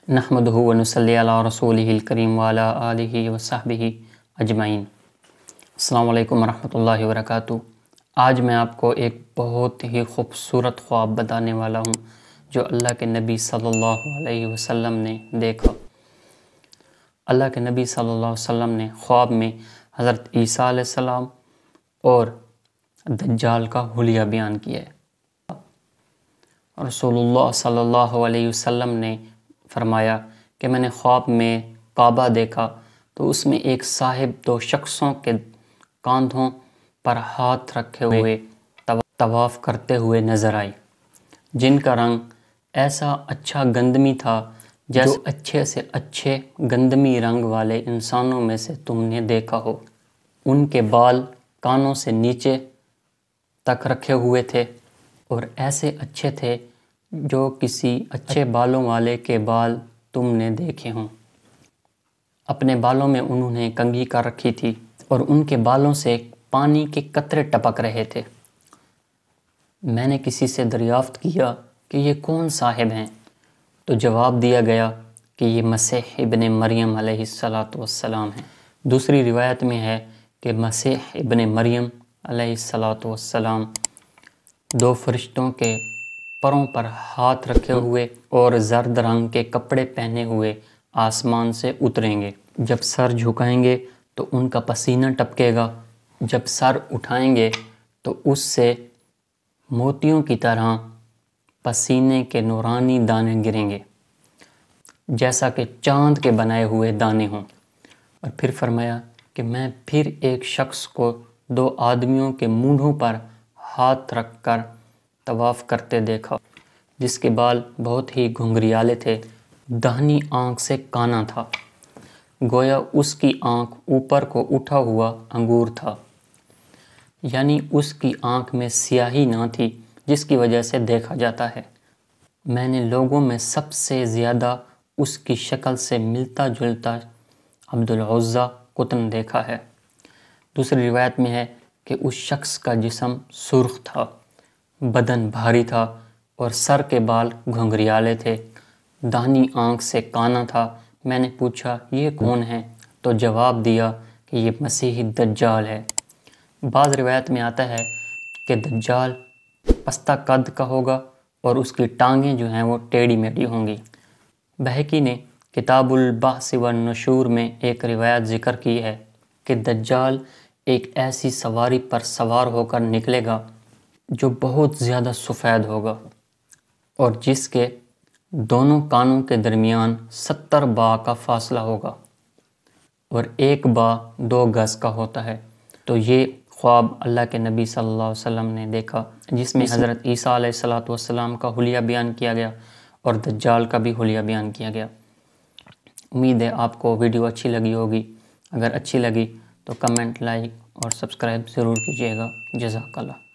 नहमदुहु व नुसल्ली अला रसूलिहिल करीम व अला आलिहि व सहबिहि अजमाइन। अस्सलामु अलैकुम रहमतुल्लाहि व बरकातुहू। आज मैं आपको एक बहुत ही खूबसूरत ख्वाब बताने वाला हूँ जो अल्लाह के नबी सल्लल्लाहु अलैहि वसल्लम ने देखा। अल्लाह के नबी सल्लल्लाहु अलैहि वसल्लम ने ख्वाब में हज़रत ईसा अलैहिस्सलाम और दज्जाल का हुलिया बयान किया है। रसूलुल्लाह सल्लल्लाहु अलैहि वसल्लम ने फरमाया कि मैंने ख्वाब में काबा देखा तो उसमें एक साहिब दो शख्सों के कांधों पर हाथ रखे हुए तवाफ़ करते हुए नज़र आई, जिनका रंग ऐसा अच्छा गंदमी था जैसे अच्छे से अच्छे गंदमी रंग वाले इंसानों में से तुमने देखा हो। उनके बाल कानों से नीचे तक रखे हुए थे और ऐसे अच्छे थे जो किसी अच्छे बालों वाले के बाल तुमने देखे हों। अपने बालों में उन्होंने कंघी कर रखी थी और उनके बालों से पानी के कतरे टपक रहे थे। मैंने किसी से दरियाफ्त किया कि ये कौन साहिब हैं, तो जवाब दिया गया कि ये मसीह इब्ने मरियम अलैहिस्सलातु वस्सलाम हैं। दूसरी रिवायत में है कि मसीह इब्ने मरियम अलैहिस्सलातु वस्सलाम दो फरिश्तों के परों पर हाथ रखे हुए और जर्द रंग के कपड़े पहने हुए आसमान से उतरेंगे। जब सर झुकाएंगे तो उनका पसीना टपकेगा, जब सर उठाएंगे तो उससे मोतियों की तरह पसीने के नूरानी दाने गिरेंगे, जैसा कि चांद के बनाए हुए दाने हों। और फिर फरमाया कि मैं फिर एक शख्स को दो आदमियों के मूंढों पर हाथ रखकर तवाफ़ करते देखा, जिसके बाल बहुत ही घुंघरियाले थे। दाहिनी आँख से काना था, गोया उसकी आँख ऊपर को उठा हुआ अंगूर था, यानी उसकी आँख में स्याही ना थी जिसकी वजह से देखा जाता है। मैंने लोगों में सबसे ज़्यादा उसकी शक्ल से मिलता जुलता अब्दुल उज़्ज़ा कुतन देखा है। दूसरी रिवायत में है कि उस शख्स का जिस्म सुर्ख था, बदन भारी था और सर के बाल घुंघरियाले थे। दाहिनी आँख से काना था। मैंने पूछा ये कौन है, तो जवाब दिया कि ये मसीही दज्जाल है। बाज़ रिवायत में आता है कि दज्जाल पस्ता कद का होगा और उसकी टांगें जो हैं वो टेढ़ी मेढ़ी होंगी। बहकी ने किताबुल बअस व नुशूर में एक रिवायत ज़िक्र की है कि दज्जाल एक ऐसी सवारी पर सवार होकर निकलेगा जो बहुत ज़्यादा सफ़ेद होगा और जिसके दोनों कानों के दरमियान 70 बा का फासला होगा और एक बा 2 गज़ का होता है। तो ये ख्वाब अल्लाह के नबी सल्लल्लाहु अलैहि वसल्लम ने देखा, जिसमें हज़रत ईसा अलैहिस्सलातु वस्सलाम का हुलिया बयान किया गया और दज्जाल का भी हुलिया बयान किया गया। उम्मीद है आपको वीडियो अच्छी लगी होगी। अगर अच्छी लगी तो कमेंट, लाइक और सब्सक्राइब ज़रूर कीजिएगा। जज़ाकल्लाह।